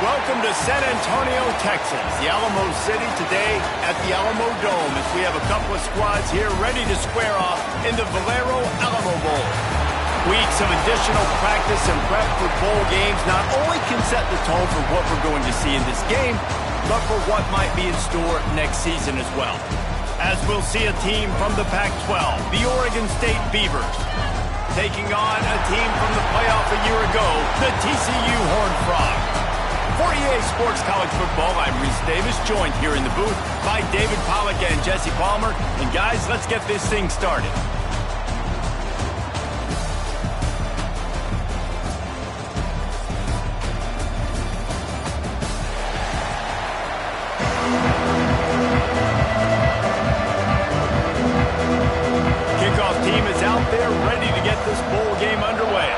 Welcome to San Antonio, Texas, the Alamo City today at the Alamo Dome as we have a couple of squads here ready to square off in the Valero Alamo Bowl. Weeks of additional practice and prep for bowl games not only can set the tone for what we're going to see in this game, but for what might be in store next season as well. As we'll see a team from the Pac-12, the Oregon State Beavers, taking on a team from the playoff a year ago, the TCU Horned Frogs. For EA Sports College Football, I'm Reese Davis, joined here in the booth by David Pollack and Jesse Palmer. And guys, let's get this thing started. Kickoff team is out there ready to get this bowl game underway.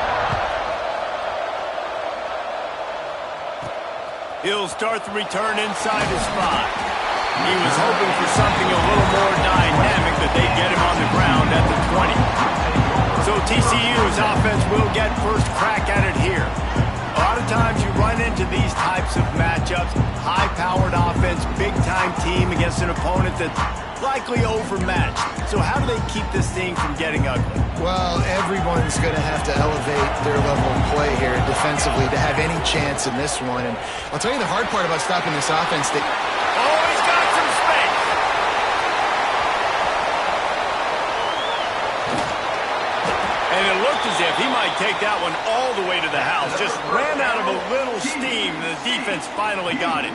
He'll start the return inside his spot. He was hoping for something a little more dynamic, that they'd get him on the ground at the 20. So TCU's offense will get first crack at it here. A lot of times you run into these types of matchups, high-powered offense, big-time team against an opponent that's likely overmatched. So how do they keep this thing from getting ugly? Well, everyone's going to have to elevate their level of play here defensively to have any chance in this one. And I'll tell you the hard part about stopping this offense. Oh, he's got some space. And it looked as if he might take that one all the way to the house. Just ran out of a little steam. The defense finally got it.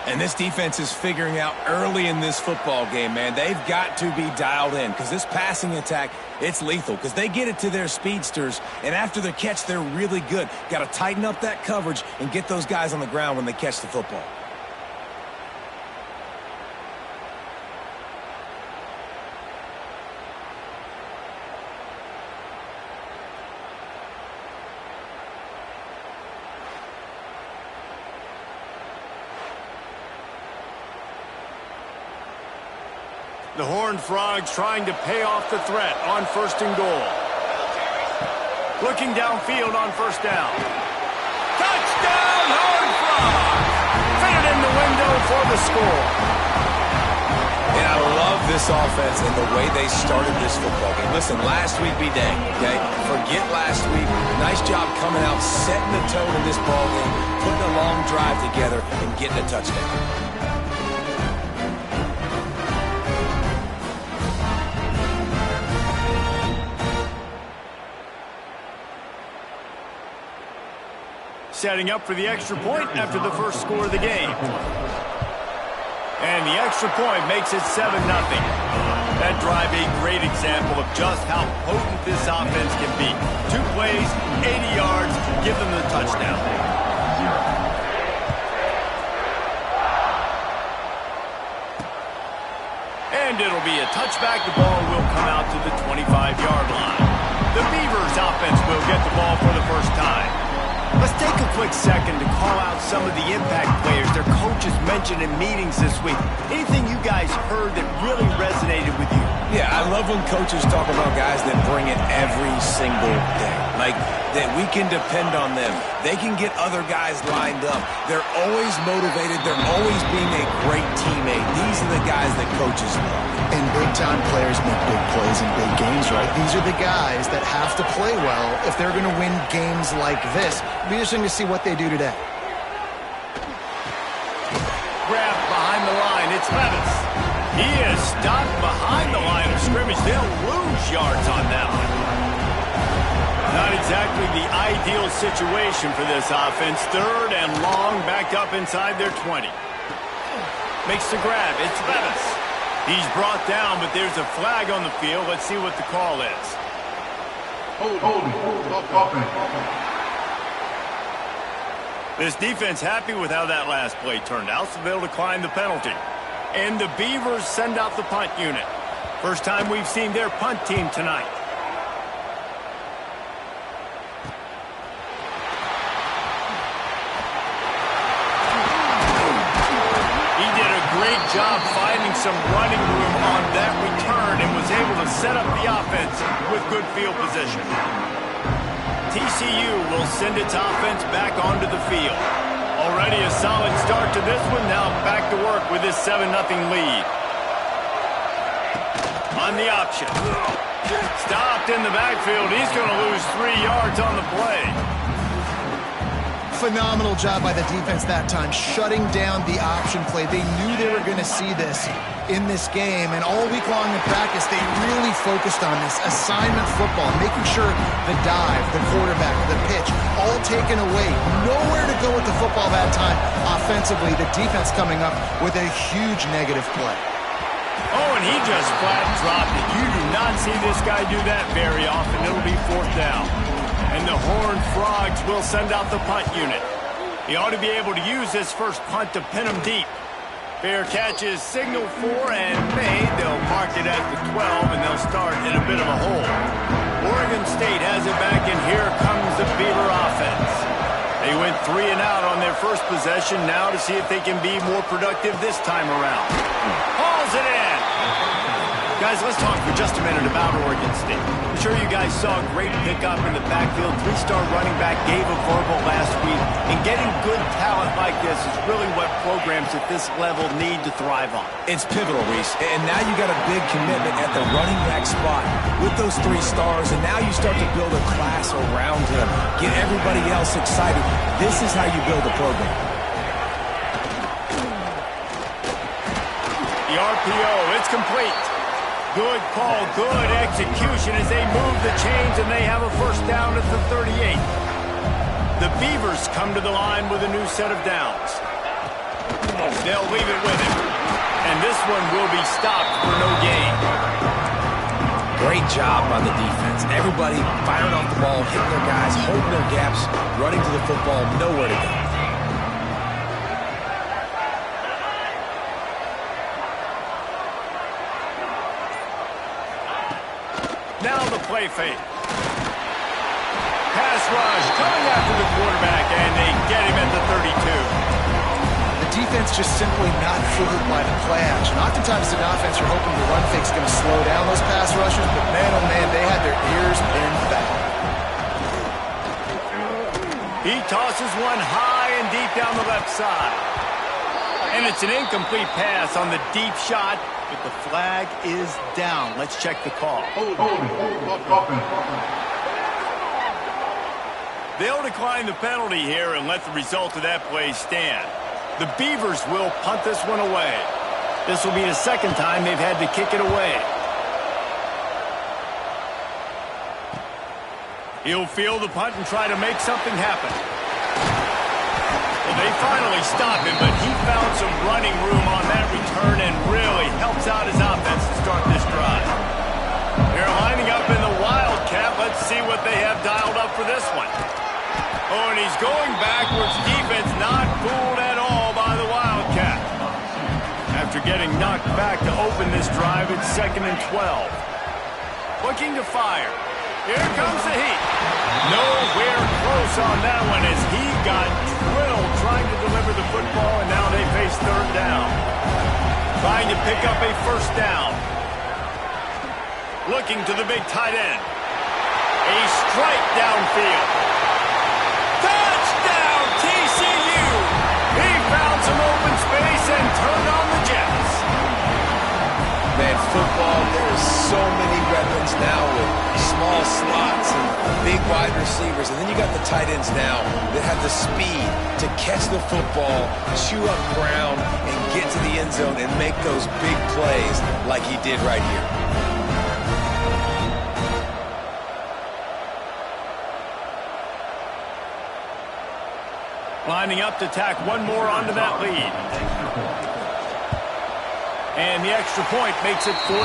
And this defense is figuring out early in this football game, man. They've got to be dialed in because this passing attack, it's lethal because they get it to their speedsters, and after the catch, they're really good. Got to tighten up that coverage and get those guys on the ground when they catch the football. The Horned Frogs trying to pay off the threat on 1st and goal. Looking downfield on 1st down. Touchdown, Horned Frogs! Fitted in the window for the score. And I love this offense and the way they started this football game. Listen, last week be dang, okay? Forget last week. Nice job coming out, setting the tone in this ball game, putting a long drive together, and getting a touchdown. Setting up for the extra point after the first score of the game. And the extra point makes it 7-0. That drive a great example of just how potent this offense can be. 2 plays, 80 yards, give them the touchdown. And it'll be a touchback. The ball will come out to the 25-yard line. The Beavers offense will get the ball for the first time. Let's take a quick second to call out some of the impact players their coaches mentioned in meetings this week. Anything you guys heard that really resonated with you? Yeah, I love when coaches talk about guys that bring it every single day. Like, that we can depend on them. They can get other guys lined up. They're always motivated. They're always being a great teammate. These are the guys that coaches love. And big-time players make big plays in big games, right? These are the guys that have to play well if they're going to win games like this. It'll be interesting to see what they do today. Grabbed behind the line. It's Levis. He is stopped behind the line of scrimmage. They'll lose yards on that one. Not exactly the ideal situation for this offense. 3rd and long, backed up inside their 20. Makes the grab. It's Levis. He's brought down, but there's a flag on the field. Let's see what the call is. This defense happy with how that last play turned out, so they'll decline the penalty. And the Beavers send out the punt unit. First time we've seen their punt team tonight. Great job finding some running room on that return and was able to set up the offense with good field position. TCU will send its offense back onto the field. Already a solid start to this one. Now back to work with this 7-0 lead. On the option. Stopped in the backfield. He's going to lose 3 yards on the play. Phenomenal job by the defense that time, shutting down the option play. They knew they were going to see this in this game, and all week long in practice, they really focused on this assignment football, making sure the dive, the quarterback, the pitch, all taken away. Nowhere to go with the football that time. Offensively, the defense coming up with a huge negative play. Oh, and he just flat dropped it. You do not see this guy do that very often. It'll be 4th down. And the Horned Frogs will send out the punt unit. He ought to be able to use this first punt to pin him deep. Fair catch is signaled for and made. They'll mark it at the 12, and they'll start in a bit of a hole. Oregon State has it back, and here comes the Beaver offense. They went 3 and out on their first possession, now to see if they can be more productive this time around. Hauls it in. Guys, let's talk for just a minute about Oregon State. I'm sure you guys saw a great pickup in the backfield. 3-star running back gave a verbal last week. And getting good talent like this is really what programs at this level need to thrive on. It's pivotal, Reese. And now you got a big commitment at the running back spot with those 3 stars. And now you start to build a class around him. Get everybody else excited. This is how you build a program. The RPO, it's complete. Good call, good execution as they move the chains, and they have a first down at the 38. The Beavers come to the line with a new set of downs. They'll leave it with him. And this one will be stopped for no gain. Great job by the defense. Everybody firing off the ball, hitting their guys, holding their gaps, running to the football, nowhere to go. Now the play fake. Pass rush coming after the quarterback, and they get him at the 32. The defense just simply not fooled by the play action. Oftentimes in offense, you're hoping the run fake's going to slow down those pass rushers, but man, oh man, they had their ears pinned back. He tosses one high and deep down the left side. And it's an incomplete pass on the deep shot, but the flag is down. Let's check the call. They'll decline the penalty here and let the result of that play stand. The Beavers will punt this one away. This will be the second time they've had to kick it away. He'll field the punt and try to make something happen. Well, they finally stop him, but he found some running room on that return and really helps out his offense to start this drive. They're lining up in the Wildcat. Let's see what they have dialed up for this one. Oh, and he's going backwards. Defense not fooled at all by the Wildcat. After getting knocked back to open this drive, it's 2nd and 12. Looking to fire. Here comes the heat. Nowhere close on that one as he got drilled trying to deliver the football, and now they face 3rd down. Trying to pick up a first down. Looking to the big tight end. A strike downfield. Touchdown, TCU! He found some open space and turned on the Jets. Man, football, there's so many weapons now with small slots and big wide receivers. And then you got the tight ends now that have the speed to catch the football, chew up ground, and get to the end zone and make those big plays like he did right here. Lining up to tack one more onto that lead. And the extra point makes it 14-0.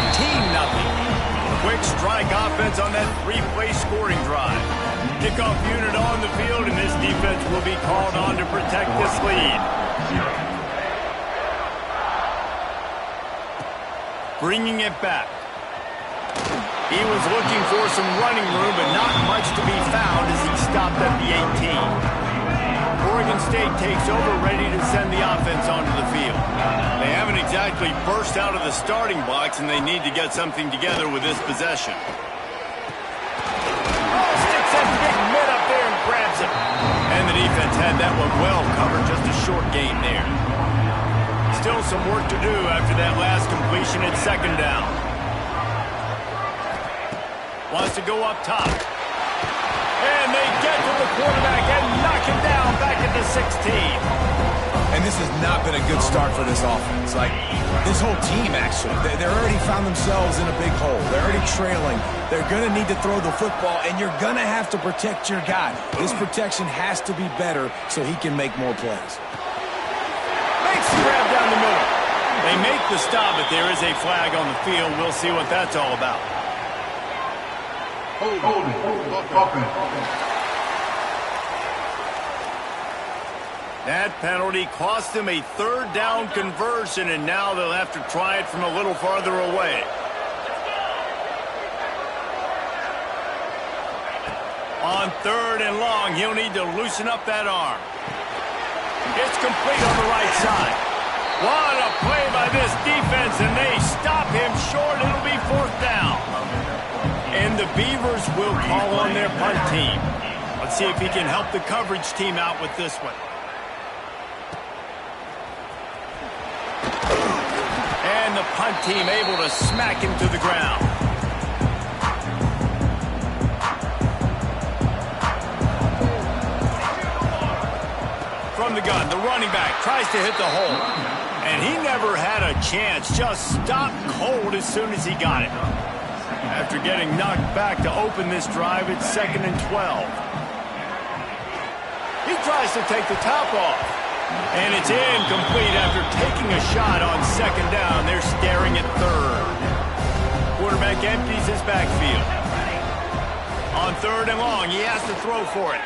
Quick strike offense on that 3-play scoring drive. Kickoff unit on the field, and this defense will be called on to protect this lead. Bringing it back. He was looking for some running room, but not much to be found as he stopped at the 18. Oregon State takes over, ready to send the offense onto the field. They haven't exactly burst out of the starting blocks, and they need to get something together with this possession. Oh, sticks that big mid up there and grabs him. And the defense had that one well covered, just a short gain there. Still some work to do after that last completion at second down. Wants to go up top. And they get to the quarterback and knock him down back at the 16. And this has not been a good start for this offense. Like, this whole team, actually. They're already found themselves in a big hole. They're already trailing. They're going to need to throw the football, and you're going to have to protect your guy. This protection has to be better so he can make more plays. Makes the grab down the middle. They make the stop, but there is a flag on the field. We'll see what that's all about. That penalty cost them a third down conversion, and now they'll have to try it from a little farther away. On third and long, he'll need to loosen up that arm. It's complete on the right side. What a play by this defense, and they stop him short. It'll be fourth down. And the Beavers will call on their punt team. Let's see if he can help the coverage team out with this one. And the punt team able to smack him to the ground. From the gun, the running back tries to hit the hole. And he never had a chance, just stopped cold as soon as he got it. After getting knocked back to open this drive, it's 2nd and 12. He tries to take the top off. And it's incomplete after taking a shot on second down. They're staring at third. Quarterback empties his backfield. On third and long, he has to throw for it.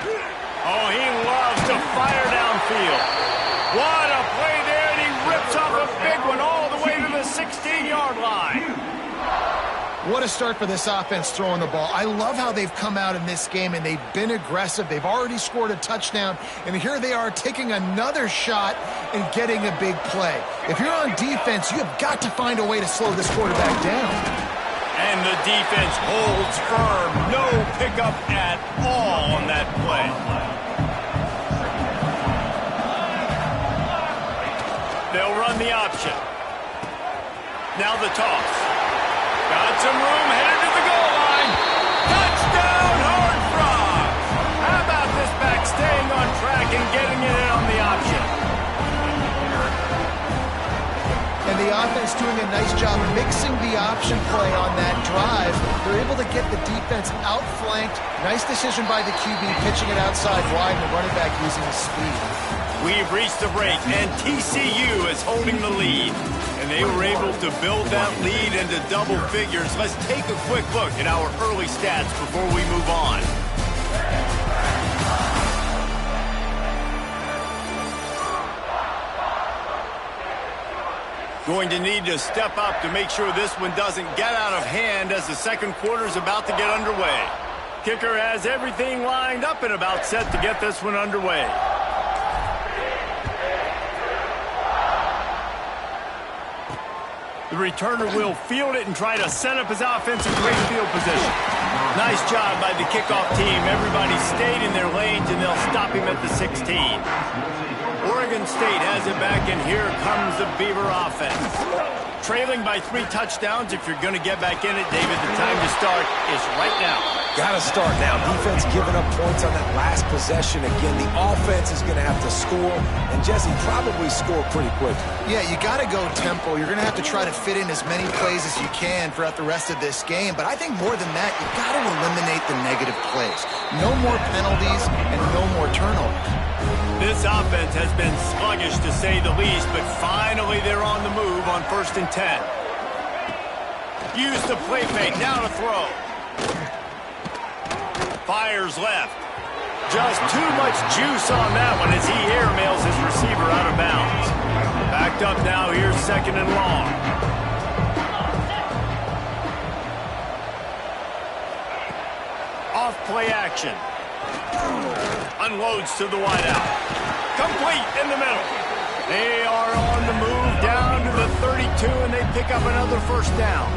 Oh, he loves to fire downfield. What a play there, and he rips off a big one all the way to the 16-yard line. What a start for this offense throwing the ball. I love how they've come out in this game, and they've been aggressive. They've already scored a touchdown, and here they are taking another shot and getting a big play. If you're on defense, you have got to find a way to slow this quarterback down. And the defense holds firm. No pickup at all on that play. They'll run the option. Now the toss. Got some room, headed to the goal line. Touchdown, Horned Frogs! How about this back staying on track and getting it in on the option? And the offense doing a nice job mixing the option play on that drive. They're able to get the defense outflanked. Nice decision by the QB, pitching it outside wide, and the running back using his speed. We've reached the break, and TCU is holding the lead. And they were able to build that lead into double figures. Let's take a quick look at our early stats before we move on. Going to need to step up to make sure this one doesn't get out of hand as the second quarter is about to get underway. Kicker has everything lined up and about set to get this one underway. The returner will field it and try to set up his offense in great field position. Nice job by the kickoff team. Everybody stayed in their lanes, and they'll stop him at the 16. Oregon State has it back, and here comes the Beaver offense. Trailing by 3 touchdowns. If you're going to get back in it, David, the time to start is right now. Got to start now. Defense giving up points on that last possession. Again, the offense is going to have to score, and Jesse probably score pretty quick. Yeah, you got to go tempo. You're going to have to try to fit in as many plays as you can throughout the rest of this game. But I think more than that, you got to eliminate the negative plays. No more penalties and no more turnovers. This offense has been sluggish to say the least, but finally they're on the move on 1st and 10. Use the play fake, now to throw. Fires left. Just too much juice on that one as he airmails his receiver out of bounds. Backed up now, here's 2nd and long. Off play action. Unloads to the wideout. Complete in the middle. They are on the move down to the 32, and they pick up another first down.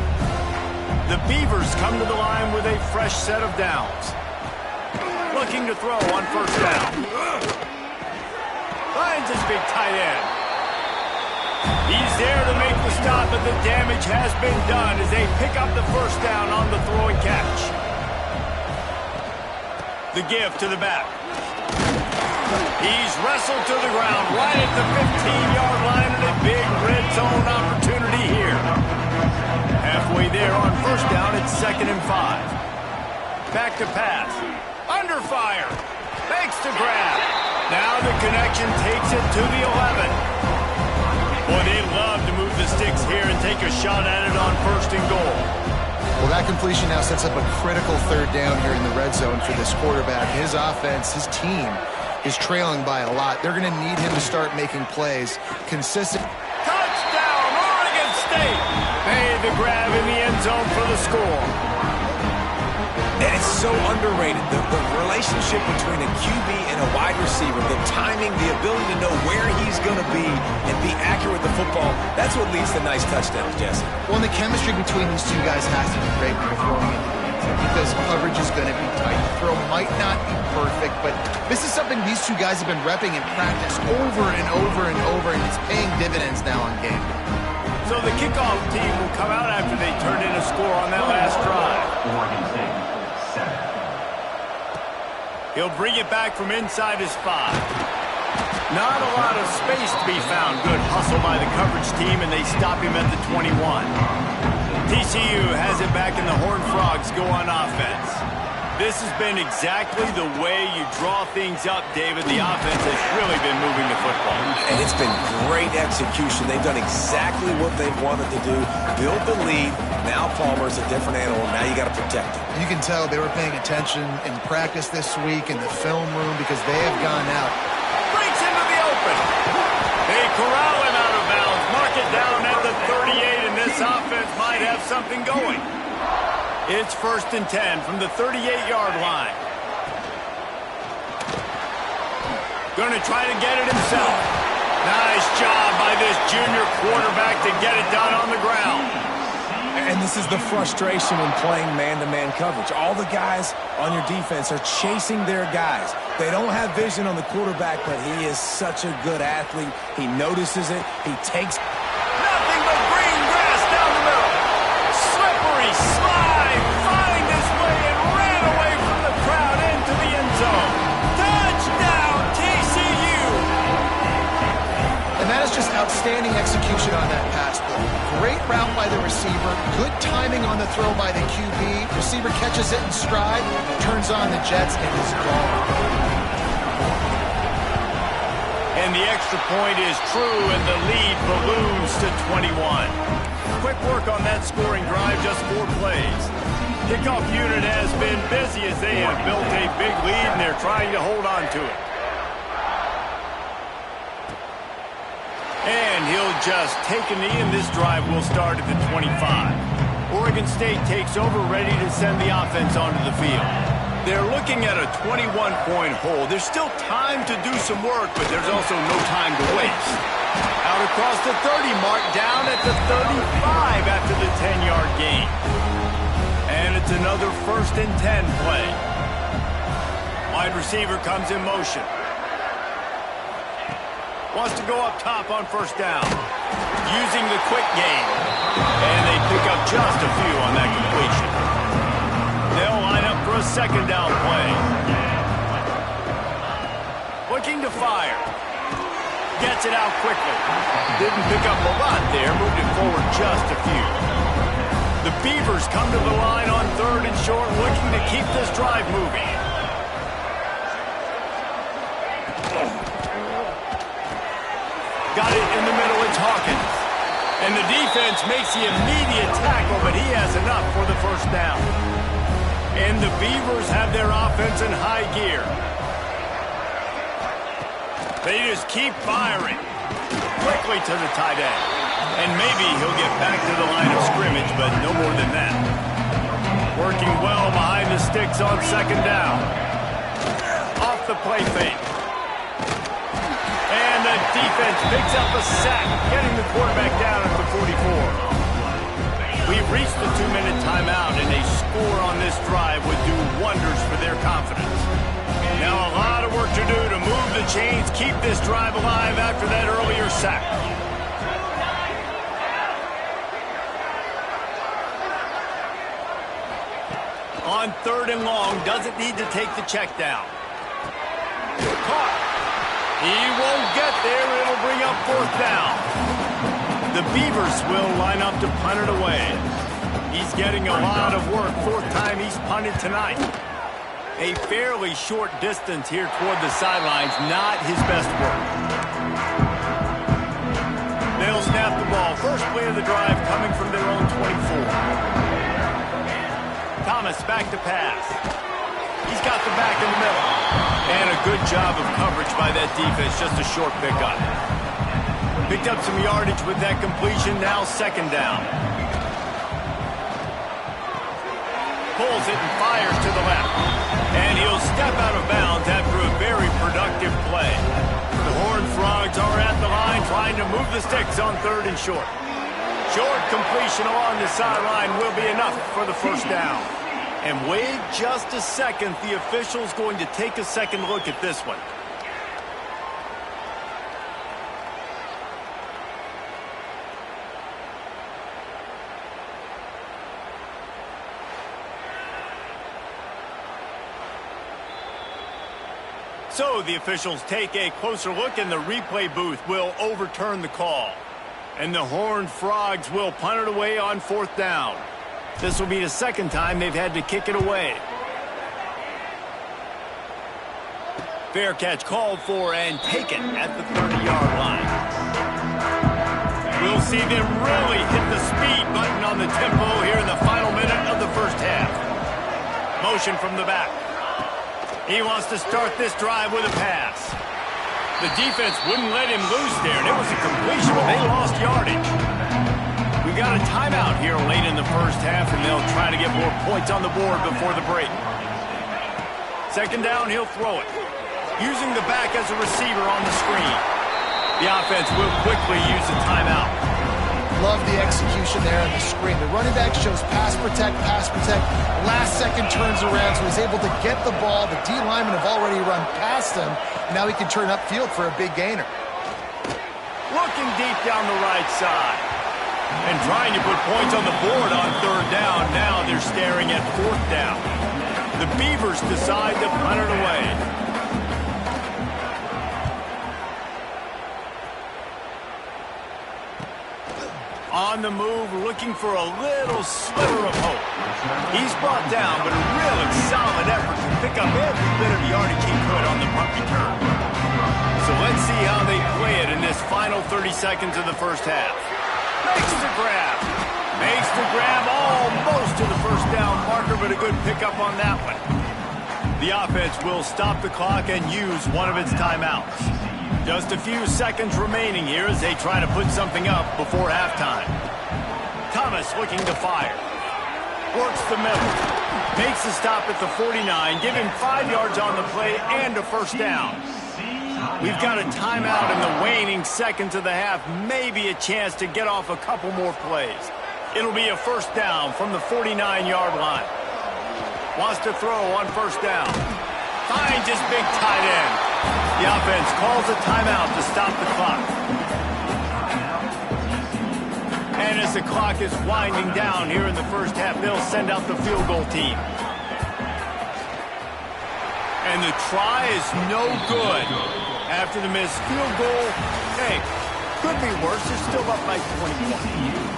The Beavers come to the line with a fresh set of downs. Looking to throw on 1st down. finds his big tight end. He's there to make the stop, but the damage has been done as they pick up the first down on the throw and catch. The give to the back. He's wrestled to the ground right at the 15-yard line, and a big red zone opportunity here. Halfway there on first down, it's 2nd and 5. Back to pass. Under fire. Fakes to grab. Now the connection takes it to the 11. Boy, they love to move the sticks here and take a shot at it on 1st and goal. Well, that completion now sets up a critical 3rd down here in the red zone for this quarterback. His offense, his team, is trailing by a lot. They're going to need him to start making plays. Consistent. Touchdown, Oregon State! Made the grab in the end zone for the score. And it's so underrated, the relationship between a QB and a wide receiver, the timing, the ability to know where he's going to be and be accurate with the football, that's what leads to nice touchdowns, Jesse. Well, and the chemistry between these two guys has to be great when you're throwing into the end zone because coverage is going to be tight. The throw might not be perfect, but this is something these two guys have been repping in practice over and over and over, and it's paying dividends now on game day. So the kickoff team will come out after they turn in a score on that last drive. He'll bring it back from inside his 5. Not a lot of space to be found. Good hustle by the coverage team, and they stop him at the 21. TCU has it back, and the Horned Frogs go on offense. This has been exactly the way you draw things up, David. The offense has really been moving the football. And it's been great execution. They've done exactly what they've wanted to do. Build the lead. Now Palmer's a different animal. Now you got to protect him. You can tell they were paying attention in practice this week in the film room because they have gone out. Breaks into the open. They corral him out of bounds. Mark it down at the 38, and this offense might have something going. It's 1st and 10 from the 38-yard line. Going to try to get it himself. Nice job by this junior quarterback to get it done on the ground. And this is the frustration when playing man-to-man coverage. All the guys on your defense are chasing their guys. They don't have vision on the quarterback, but he is such a good athlete. He notices it. He takes... Nothing but green grass down the middle. Slippery slide. Find his way and ran away from the crowd into the end zone. Touchdown, TCU. And that is just outstanding execution on that pass play. Great route by the receiver. Good timing on the throw by the QB. Receiver catches it in stride, turns on the jets, and is gone. And the extra point is true, and the lead balloons to 21. Quick work on that scoring drive, just 4 plays. Kickoff unit has been busy as they have built a big lead, and they're trying to hold on to it. And he'll just take a knee, and this drive will start at the 25. Oregon State takes over, ready to send the offense onto the field. They're looking at a 21-point hole. There's still time to do some work, but there's also no time to waste. Out across the 30 mark, down at the 35 after the 10-yard gain. And it's another 1st and 10 play. Wide receiver comes in motion. Wants to go up top on first down. Using the quick game. And they pick up just a few on that completion. They'll line up for a 2nd down play. Looking to fire. Gets it out quickly. Didn't pick up a lot there. Moved it forward just a few. The Beavers come to the line on 3rd and short, looking to keep this drive moving. Got it in the middle, it's Hawkins. And the defense makes the immediate tackle, but he has enough for the first down. And the Beavers have their offense in high gear. They just keep firing. Quickly to the tight end. And maybe he'll get back to the line of scrimmage, but no more than that. Working well behind the sticks on 2nd down. Off the play fake. And the defense picks up a sack, getting the quarterback down at the 44. We've reached the 2-minute timeout, and a score on this drive would do wonders for their confidence. Now a lot of work to do to move move the chains, keep this drive alive after that earlier sack. On 3rd and long, doesn't need to take the check down. Caught. He won't get there. It'll bring up 4th down. The Beavers will line up to punt it away. He's getting a lot of work. 4th time he's punted tonight. A fairly short distance here toward the sidelines. Not his best work. They'll snap the ball. First play of the drive coming from their own 24. Thomas back to pass. He's got the back in the middle. And a good job of coverage by that defense. Just a short pickup. Picked up some yardage with that completion. Now 2nd down. Pulls it and fires to the left. And he'll step out of bounds after a very productive play. The Horned Frogs are at the line trying to move the sticks on 3rd and short. Short completion along the sideline will be enough for the 1st down. And wait just a second. The official's going to take a second look at this one. So the officials take a closer look, and the replay booth will overturn the call. And the Horned Frogs will punt it away on 4th down. This will be the 2nd time they've had to kick it away. Fair catch called for and taken at the 30-yard line. We'll see them really hit the speed button on the tempo here in the final minute of the 1st half. Motion from the back. He wants to start this drive with a pass. The defense wouldn't let him loose there, and it was a completion, but they lost yardage. We got a timeout here late in the 1st half, and they'll try to get more points on the board before the break. 2nd down, he'll throw it. Using the back as a receiver on the screen. The offense will quickly use a timeout. Love the execution there on the screen. The running back shows pass protect, pass protect. Last second turns around, so he's able to get the ball. The D linemen have already run past him. Now he can turn upfield for a big gainer. Looking deep down the right side. And trying to put points on the board on 3rd down. Now they're staring at 4th down. The Beavers decide to punt it away. On the move, looking for a little sliver of hope. He's brought down, but a really solid effort to pick up every bit of yardage he could on the punt return. So let's see how they play it in this final 30 seconds of the 1st half. Makes the grab. Makes the grab almost to the 1st down marker, but a good pickup on that one. The offense will stop the clock and use one of its timeouts. Just a few seconds remaining here as they try to put something up before halftime. Thomas looking to fire. Works the middle. Makes the stop at the 49. Give him 5 yards on the play and a 1st down. We've got a timeout in the waning seconds of the half. Maybe a chance to get off a couple more plays. It'll be a 1st down from the 49-yard line. Wants to throw on 1st down. Finds his big tight end. The offense calls a timeout to stop the clock. And as the clock is winding down here in the 1st half, they'll send out the field goal team. And the try is no good. After the missed field goal, hey, could be worse. They're still up by 21.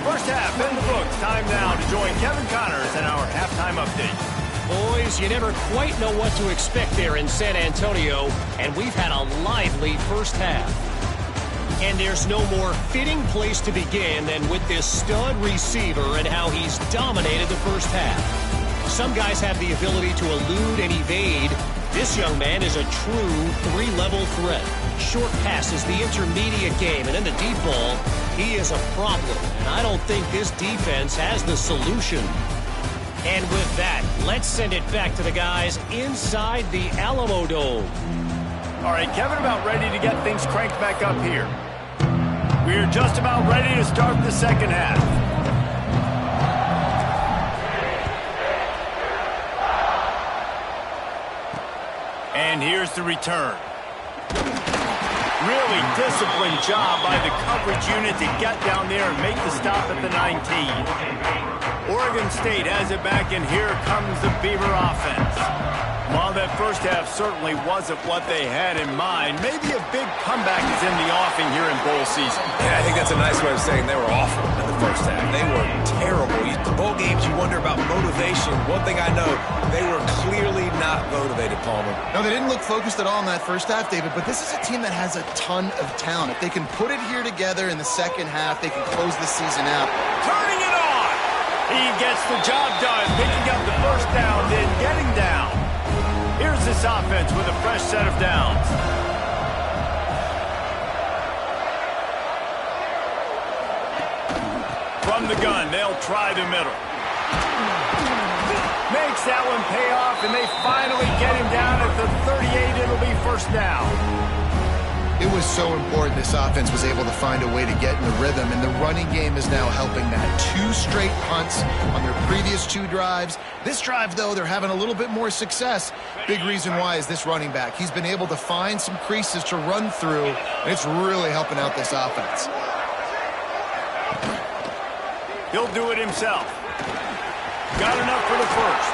1st half in the books. Time now to join Kevin Connors in our halftime update. Boys, you never quite know what to expect there in San Antonio, and we've had a lively 1st half. And there's no more fitting place to begin than with this stud receiver and how he's dominated the 1st half. Some guys have the ability to elude and evade. This young man is a true 3-level threat. Short passes, the intermediate game, and in the deep ball, he is a problem. And I don't think this defense has the solution. And with that, let's send it back to the guys inside the Alamo Dome. All right, Kevin, about ready to get things cranked back up here. We're just about ready to start the 2nd half. And here's the return. Really disciplined job by the coverage unit to get down there and make the stop at the 19. Oregon State has it back, and here comes the Beaver offense. While that first half certainly wasn't what they had in mind, maybe a big comeback is in the offing here in bowl season. Yeah, I think that's a nice way of saying they were awful in the first half. They were terrible. The bowl games, you wonder about motivation. One thing I know, they were clearly not motivated, Palmer. No, they didn't look focused at all in that first half, David, but this is a team that has a ton of talent. If they can put it here together in the second half, they can close the season out. Turning it on! He gets the job done, picking up the first down, then getting down. Here's this offense with a fresh set of downs. From the gun, they'll try the middle. Makes that one pay off, and they finally get him down at the 38. It'll be first down. It was so important this offense was able to find a way to get in the rhythm, and the running game is now helping that. 2 straight punts on their previous 2 drives. This drive, though, they're having a little bit more success. Big reason why is this running back. He's been able to find some creases to run through, and it's really helping out this offense. He'll do it himself. Got enough for the first.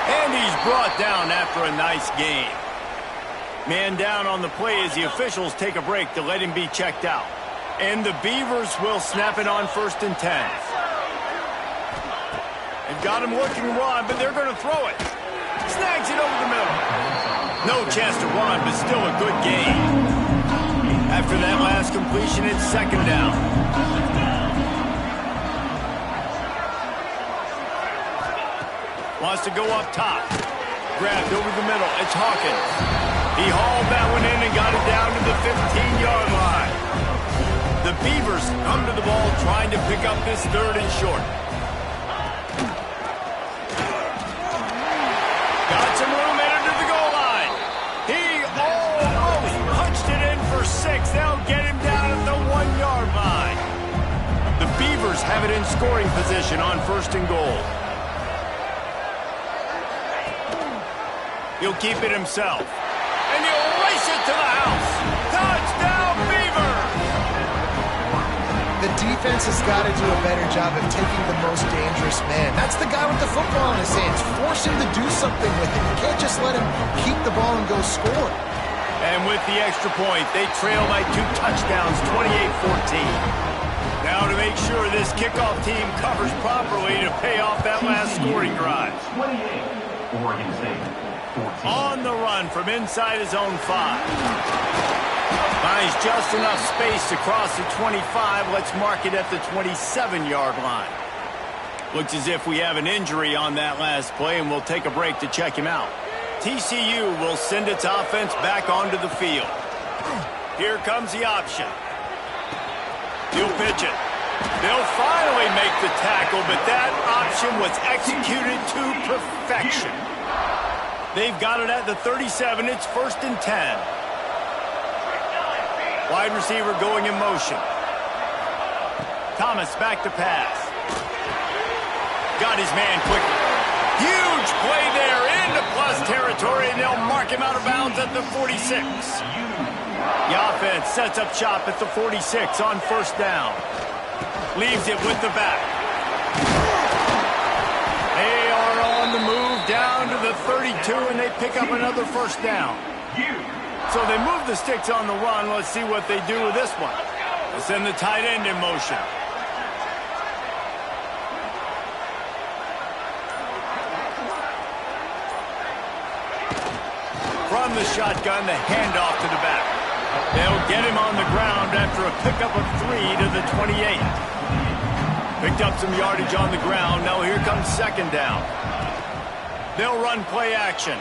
And he's brought down after a nice game. Man down on the play as the officials take a break to let him be checked out. And the Beavers will snap it on 1st and 10. They've got him looking to run, but they're going to throw it. Snags it over the middle. No chance to run, but still a good game. After that last completion, it's 2nd down. Wants to go up top. Grabbed over the middle. It's Hawkins. He hauled that one in and got it down to the 15-yard line. The Beavers come to the ball trying to pick up this 3rd and short. Got some room headed to the goal line. He almost punched it in for 6. They'll get him down at the 1-yard line. The Beavers have it in scoring position on 1st and goal. He'll keep it himself. And he'll race it to the house. Touchdown, Beavers! The defense has got to do a better job of taking the most dangerous man. That's the guy with the football in his hands. Force him to do something with it. You can't just let him keep the ball and go score. And with the extra point, they trail by 2 touchdowns, 28-14. Now to make sure this kickoff team covers properly to pay off that last scoring drive. 28, Oregon State. 14. On the run from inside his own 5. Finds just enough space to cross the 25. Let's mark it at the 27-yard line. Looks as if we have an injury on that last play, and we'll take a break to check him out. TCU will send its offense back onto the field. Here comes the option. He'll pitch it. They'll finally make the tackle, but that option was executed to perfection. They've got it at the 37. It's 1st and 10. Wide receiver going in motion. Thomas back to pass. Got his man quickly. Huge play there into plus territory, and they'll mark him out of bounds at the 46. The offense sets up shop at the 46 on 1st down. Leaves it with the back. They are on the move down to the 32, and they pick up another 1st down. So they move the sticks on the run. Let's see what they do with this one. They send the tight end in motion. From the shotgun, the handoff to the back. They'll get him on the ground after a pickup of 3 to the 28. Picked up some yardage on the ground. Now here comes 2nd down. They'll run play action.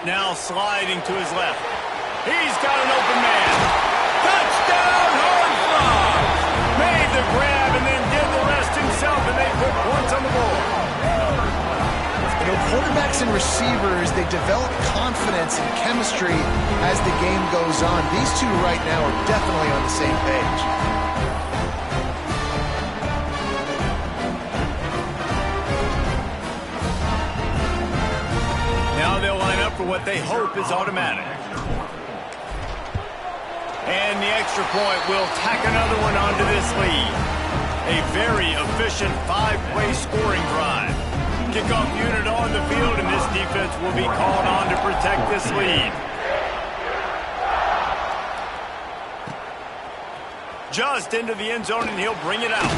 Now sliding to his left. He's got an open man. Touchdown, hard frog. Made the grab and then did the rest himself, and they put points on the board. You know, quarterbacks and receivers, they develop confidence and chemistry as the game goes on. These two right now are definitely on the same page. Now they'll line up for what they hope is automatic. extra point will tack another one onto this lead. A very efficient 5-play scoring drive. Kickoff unit on the field, and this defense will be called on to protect this lead. Just into the end zone, and he'll bring it out.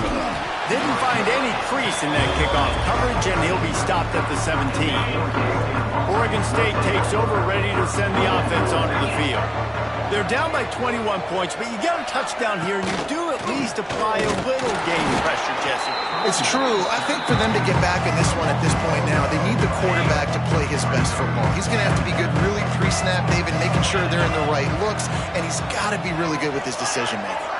Didn't find any crease in that kickoff coverage, and he'll be stopped at the 17. Oregon State takes over, ready to send the offense onto the field. They're down by 21 points, but you get a touchdown here, and you do at least apply a little game pressure, Jesse. It's true. I think for them to get back in this one at this point now, they need the quarterback to play his best football. He's going to have to be good really pre-snap, David, making sure they're in the right looks, and he's got to be really good with his decision-making.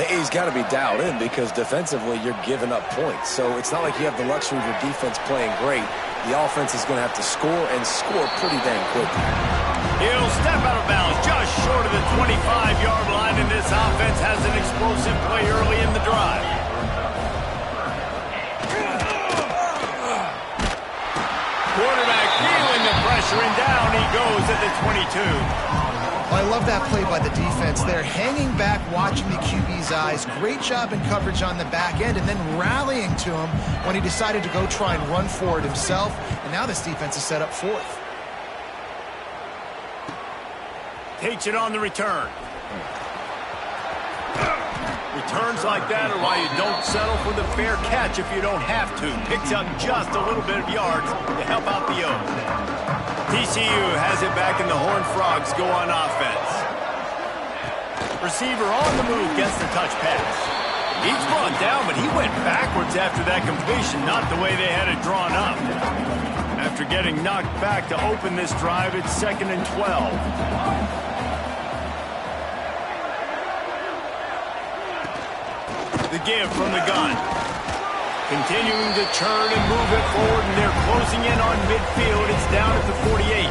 He's got to be dialed in because defensively you're giving up points. So it's not like you have the luxury of your defense playing great. The offense is going to have to score and score pretty dang quickly. He'll step out of bounds just short of the 25-yard line, and this offense has an explosive play early in the drive. Quarterback feeling the pressure, and down he goes at the 22. I love that play by the defense there. Hanging back, watching the QB's eyes. Great job in coverage on the back end, and then rallying to him when he decided to go try and run for it himself. And now this defense is set up fourth. Takes it on the return. Returns like that are why you don't settle for the fair catch if you don't have to. Picks up just a little bit of yards to help out the O's. TCU has it back, and the Horned Frogs go on offense. Receiver on the move gets the touch pass. He's brought down, but he went backwards after that completion, not the way they had it drawn up. After getting knocked back to open this drive, it's 2nd and 12. The give from the gun. Continuing to turn and move it forward, and they're closing in on midfield. It's down at the 48.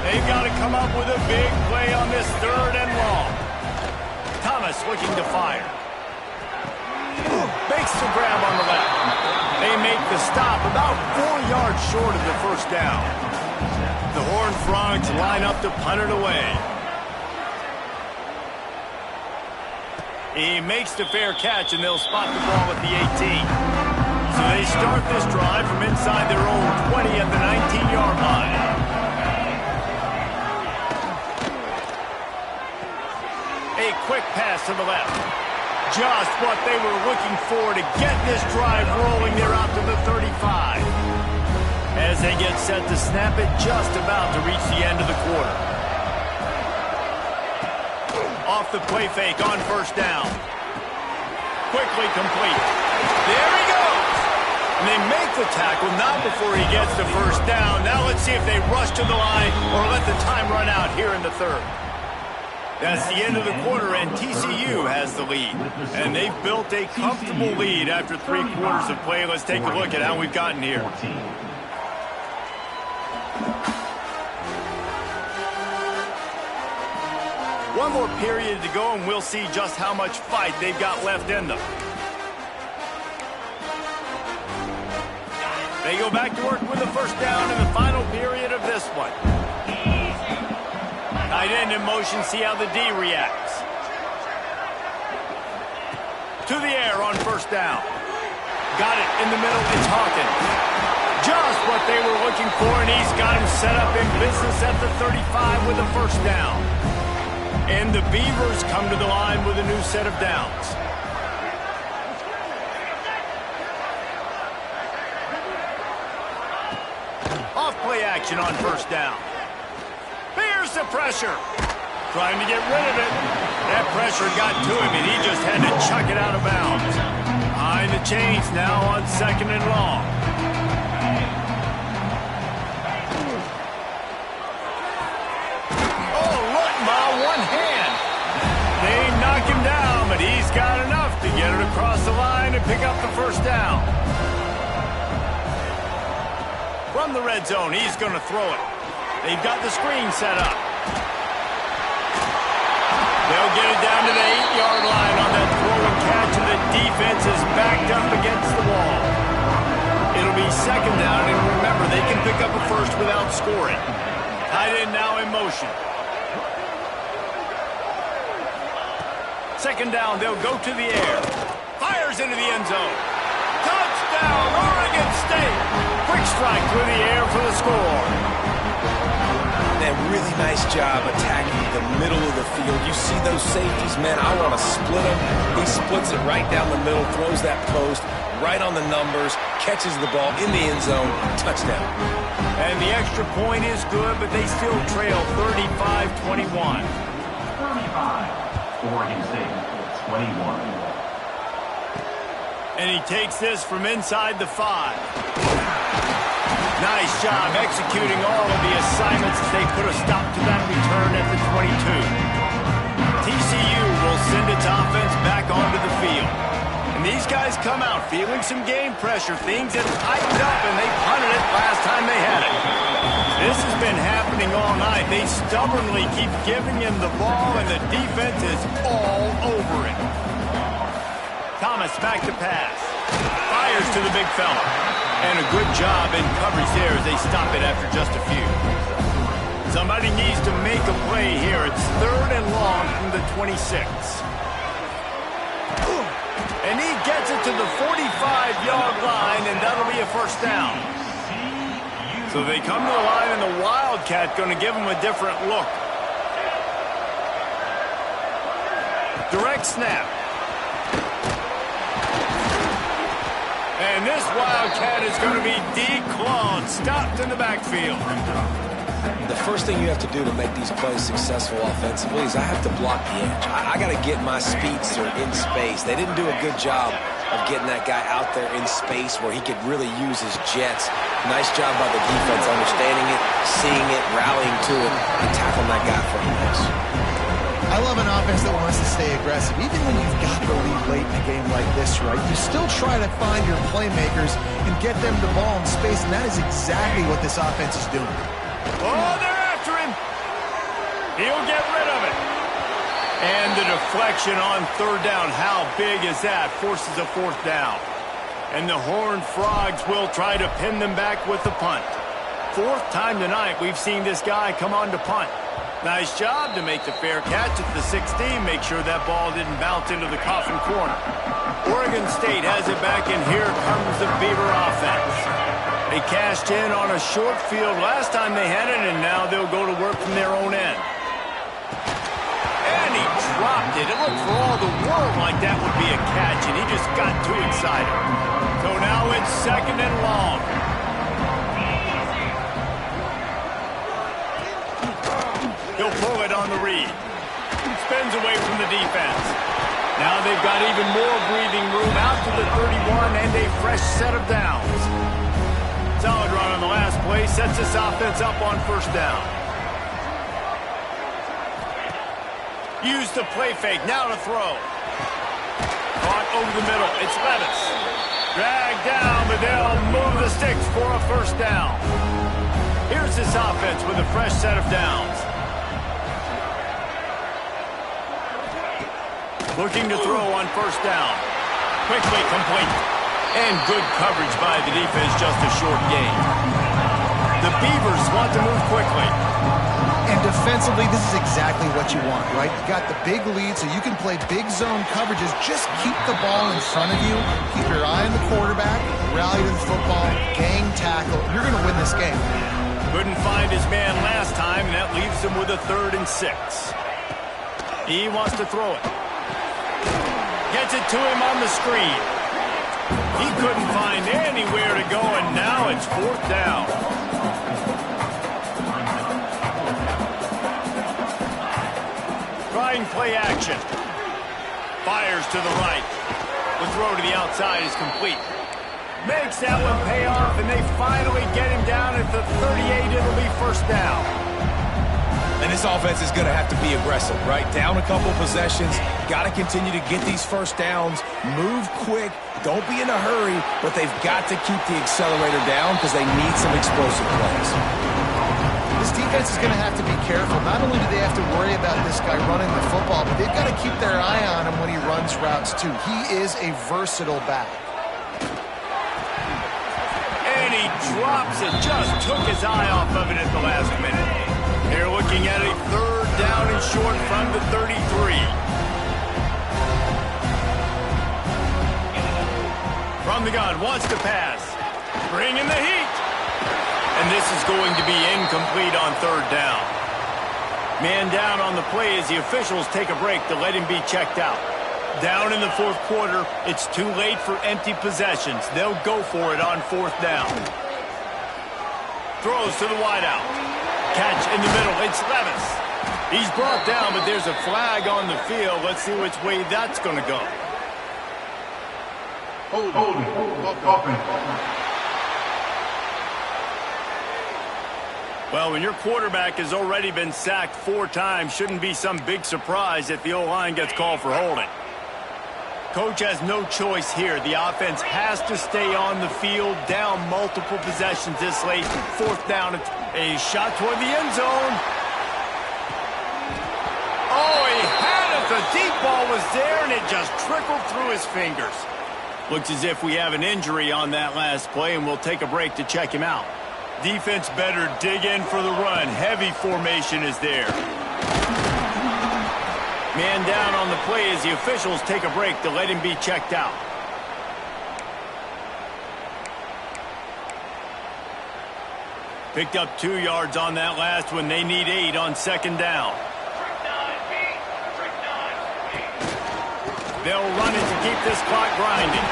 They've got to come up with a big play on this 3rd and long. Thomas looking to fire. Makes the grab on the left. They make the stop about 4 yards short of the first down. The Horned Frogs line up to punt it away. He makes the fair catch, and they'll spot the ball at the 18. So they start this drive from inside their own 20 at the 19-yard line. A quick pass to the left. Just what they were looking for to get this drive rolling. They're out to the 35. As they get set to snap it, just about to reach the end of the quarter. Off the play fake on first down. Quickly complete. There he goes. And they make the tackle, not before he gets the first down. Now let's see if they rush to the line or let the time run out here in the 3rd. That's the end of the quarter, and TCU has the lead. And they've built a comfortable lead after 3 quarters of play. Let's take a look at how we've gotten here. One more period to go, and we'll see just how much fight they've got left in them. They go back to work with the first down in the final period of this one. Tight end in motion, see how the D reacts. To the air on first down. Got it in the middle, it's Hawkins. Just what they were looking for, and he's got him set up in business at the 35 with a first down. And the Beavers come to the line with a new set of downs. Off play action on first down. Here's the pressure. Trying to get rid of it. That pressure got to him, and he just had to chuck it out of bounds. Behind the chains now on 2nd and long. One hand. They knock him down, but he's got enough to get it across the line and pick up the first down. From the red zone, he's going to throw it. They've got the screen set up. They'll get it down to the 8-yard line on that throw and catch, and the defense is backed up against the wall. It'll be 2nd down, and remember, they can pick up a first without scoring. Tight end now in motion. Second down, they'll go to the air. Fires into the end zone. Touchdown, Oregon State. Quick strike through the air for the score. Man, really nice job attacking the middle of the field. You see those safeties, man, I want to split them. He splits it right down the middle, throws that post right on the numbers, catches the ball in the end zone, touchdown. And the extra point is good, but they still trail 35-21. 35. Oregon State, 21. And he takes this from inside the 5. Nice job executing all of the assignments as they put a stop to that return at the 22. TCU will send its offense back onto the field. And these guys come out feeling some game pressure. Things have tightened up, and they punted it last time they had it. This has been happening all night. They stubbornly keep giving him the ball, and the defense is all over it. Thomas back to pass. Fires to the big fella. And a good job in coverage there as they stop it after just a few. Somebody needs to make a play here. It's 3rd and long from the 26. And he gets it to the 45-yard line, and that'll be a first down. So they come to the line, and the Wildcat going to give them a different look. Direct snap. And this Wildcat is going to be declawed, stopped in the backfield. The first thing you have to do to make these plays successful offensively is I have to block the edge. I got to get my speedster in space. They didn't do a good job of getting that guy out there in space where he could really use his jets. Nice job by the defense, understanding it, seeing it, rallying to it, and tackling that guy for a miss. I love an offense that wants to stay aggressive. Even when you've got the lead late in a game like this, right, you still try to find your playmakers and get them the ball in space, and that is exactly what this offense is doing. Oh, they're after him. He'll get rid of it. And the deflection on 3rd down, how big is that? Forces a 4th down. And the Horned Frogs will try to pin them back with the punt. 4th time tonight we've seen this guy come on to punt. Nice job to make the fair catch at the 16. Make sure that ball didn't bounce into the coffin corner. Oregon State has it back, and here comes the Beaver offense. They cashed in on a short field last time they had it, and now they'll go to work from their own end. And he dropped it. It looked for all the world like that would be a catch, and he just got too excited. So now it's 2nd and long. He'll pull it on the read. Spins away from the defense. Now they've got even more breathing room out to the 31 and a fresh set of downs. Solid run on the last play. Sets this offense up on 1st down. Use the play fake. Now to throw. Caught over the middle. It's Levis. Dragged down, but they'll move the sticks for a 1st down. Here's this offense with a fresh set of downs. Looking to throw on 1st down. Quickly complete. And good coverage by the defense, just a short gain. The Beavers want to move quickly. And defensively, this is exactly what you want, right? You got the big lead, so you can play big zone coverages. Just keep the ball in front of you. Keep your eye on the quarterback. Rally to the football. Gang tackle. You're going to win this game. Couldn't find his man last time, and that leaves him with a 3rd and 6. He wants to throw it. Gets it to him on the screen. He couldn't find anywhere to go, and now it's 4th down. Trying play action. Fires to the right. The throw to the outside is complete. Makes that one pay off, and they finally get him down at the 38. It'll be 1st down. And this offense is going to have to be aggressive, right? Down a couple possessions. Got to continue to get these 1st downs. Move quick. Don't be in a hurry, but they've got to keep the accelerator down because they need some explosive plays. This defense is going to have to be careful. Not only do they have to worry about this guy running the football, but they've got to keep their eye on him when he runs routes, too. He is a versatile back. And he drops it. Just took his eye off of it at the last minute. They're looking at a 3rd down and short from the 33. From the gun, wants to pass. Bringing the heat. And this is going to be incomplete on third down. Man down on the play as the officials take a break to let him be checked out. Down in the fourth quarter, it's too late for empty possessions. They'll go for it on fourth down. Throws to the wideout. Catch in the middle. It's Levis. He's brought down, but there's a flag on the field. Let's see which way that's going to go. Well, when your quarterback has already been sacked 4 times, shouldn't be some big surprise if the O-line gets called for holding. Coach has no choice here. The offense has to stay on the field, down multiple possessions this late. Fourth down, a shot toward the end zone. Oh, he had it. The deep ball was there, and it just trickled through his fingers. Looks as if we have an injury on that last play, and we'll take a break to check him out. Defense better dig in for the run. Heavy formation is there. Man down on the play as the officials take a break to let him be checked out. Picked up 2 yards on that last one. They need 8 on second down. They'll run it to keep this clock grinding.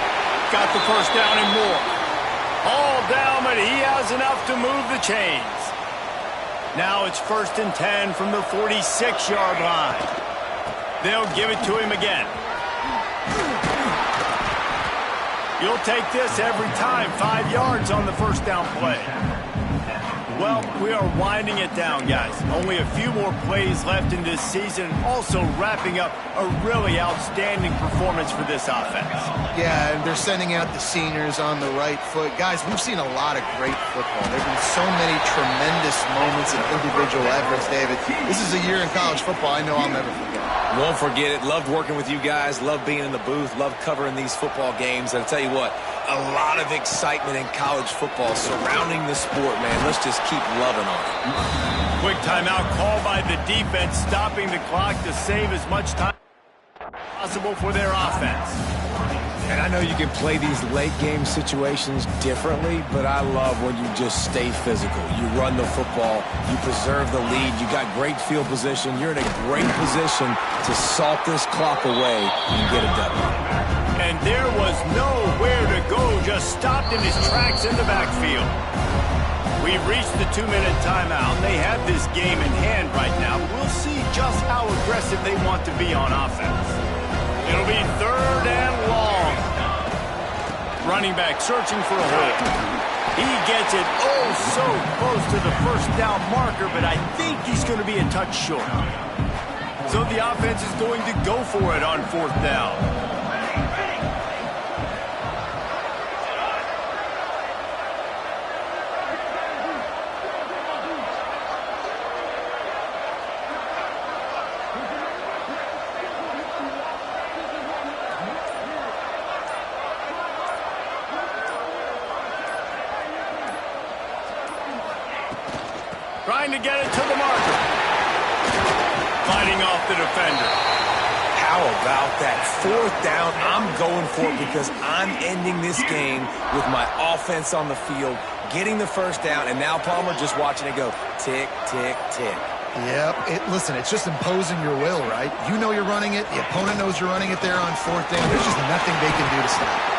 Got the first down and more. All down, but he has enough to move the chains. Now it's 1st and 10 from the 46-yard line. They'll give it to him again. You'll take this every time. 5 yards on the first down play. Well, we are winding it down, guys. Only a few more plays left in this season. Also wrapping up a really outstanding performance for this offense. Yeah, and they're sending out the seniors on the right foot. Guys, we've seen a lot of great football. There have been so many tremendous moments and individual efforts, David. This is a year in college football I know I'll never forget. Won't forget it. Loved working with you guys. Loved being in the booth. Loved covering these football games. And I'll tell you what, a lot of excitement in college football surrounding the sport, man. Let's just keep loving on it. Quick timeout called by the defense, stopping the clock to save as much time as possible for their offense. And I know you can play these late game situations differently, but I love when you just stay physical. You run the football, you preserve the lead, you got great field position, you're in a great position to salt this clock away and get a W. And there was nowhere to go, just stopped in his tracks in the backfield. We've reached the 2-minute timeout. They have this game in hand right now, but we'll see just how aggressive they want to be on offense. It'll be 3rd and long. Running back searching for a hole. He gets it oh so close to the first down marker, but I think he's going to be a touch short. So the offense is going to go for it on 4th down. Trying to get it to the marker. Fighting off the defender. How about that 4th down? I'm going for it because I'm ending this game with my offense on the field, getting the first down, and now Palmer just watching it go tick, tick, tick. Yep. Listen, it's just imposing your will, right? You know you're running it. The opponent knows you're running it there on 4th down. There's just nothing they can do to stop it.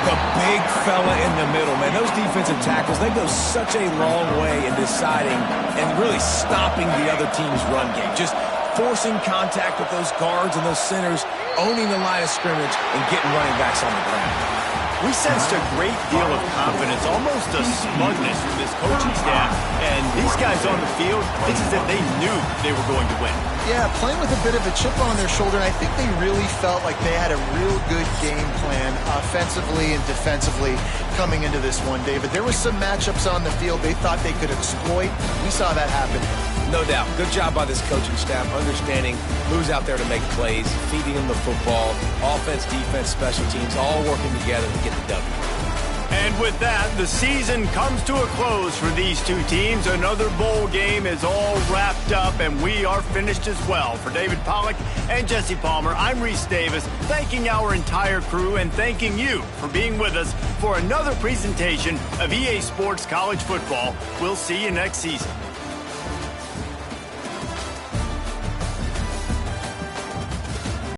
The big fella in the middle, man. Those defensive tackles, they go such a long way in deciding and really stopping the other team's run game. Just forcing contact with those guards and those centers, owning the line of scrimmage, and getting running backs on the ground. We sensed a great deal of confidence, almost a smugness from this coaching staff. And these guys on the field, it's as if they knew they were going to win. Yeah, playing with a bit of a chip on their shoulder, and I think they really felt like they had a real good game plan offensively and defensively coming into this one, David. There were some matchups on the field they thought they could exploit. We saw that happen. No doubt. Good job by this coaching staff, understanding who's out there to make plays, feeding them the football, offense, defense, special teams, all working together to get the W. And with that, the season comes to a close for these two teams. Another bowl game is all wrapped up, and we are finished as well. For David Pollack and Jesse Palmer, I'm Reese Davis, thanking our entire crew and thanking you for being with us for another presentation of EA Sports College Football. We'll see you next season.